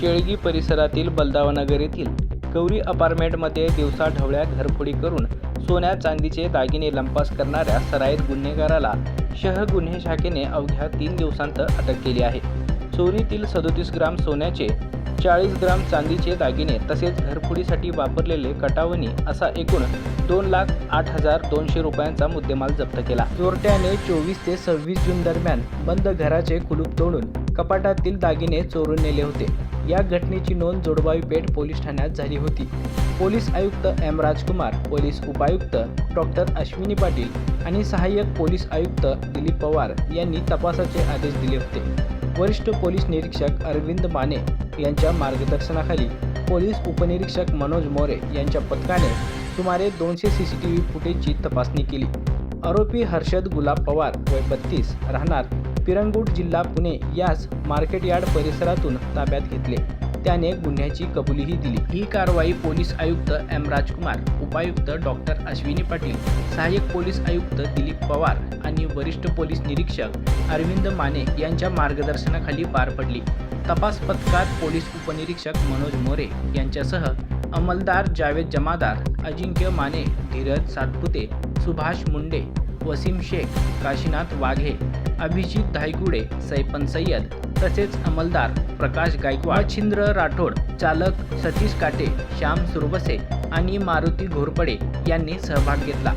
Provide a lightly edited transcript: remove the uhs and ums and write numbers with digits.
शेळगी परिसरातील बलदावनगर येथील गौरी अपार्टमेंटमध्ये दिवसाढवळ्या घरफोडी करून सोन्या चांदीचे दागिने लंपास करणाऱ्या सराईत गुन्हेगाराला शहर गुन्हे शाखेने अवघ्या 3 दिवसांत अटक केली आहे। चोरीतील 37 ग्राम सोन्याचे, 40 ग्राम चांदीचे दागिने तसेच घरफोडीसाठी वापरलेले कटावणी असा एकूण 2,08,200 रुपयांचा मुद्देमाल जप्त केला। चोरट्याने 24 ते 26 जून दरम्यान बंद घराचे कुलूप तोडून कपाटातील दागिने चोरून नेले होते। या घटनेची नोंद जोडबावी पेठ पोलीस ठाण्यात झाली होती। पोलीस आयुक्त एम राजकुमार, पोलीस उपायुक्त डॉक्टर अश्विनी पाटील आणि सहाय्यक पोलीस आयुक्त दिलीप पवार यांनी तपासाचे आदेश दिले होते। वरिष्ठ पोलीस निरीक्षक अरविंद माने यांच्या मार्गदर्शनाखाली पोलीस उपनिरीक्षक मनोज मोरे यांच्या पथकाने सुमारे 200 CCTV फुटेजची तपासणी केली। आरोपी हर्षद गुलाब पवार वय 32 राहणार पिरंगुट जिल्हा पुणे यास मार्केट यार्ड परिसरातून ताब्यात घेतले। त्याने गुन्ह्याची कबुलीही दिली। ही कारवाई पोलीस आयुक्त एम राजकुमार, उपायुक्त डॉक्टर अश्विनी पाटील, सहाय्यक पोलीस आयुक्त दिलीप पवार आणि वरिष्ठ पोलीस निरीक्षक अरविंद माने यांच्या मार्गदर्शनाखाली पार पडली। तपास पथकात पोलीस उपनिरीक्षक मनोज मोरे यांच्यासह अंमलदार जावेद जमादार, अजिंक्य माने, धीरज सातपुते, सुभाष मुंडे, वसीम शेख, काशीनाथ वाघे, अभिजित धायगुडे, सैफन सय्यद तसेच अंमलदार प्रकाश गायकवाड, मच्छिंद्र राठोड, चालक सतीश काटे, श्याम सुरबसे आणि मारुती घोरपडे यांनी सहभाग घेतला।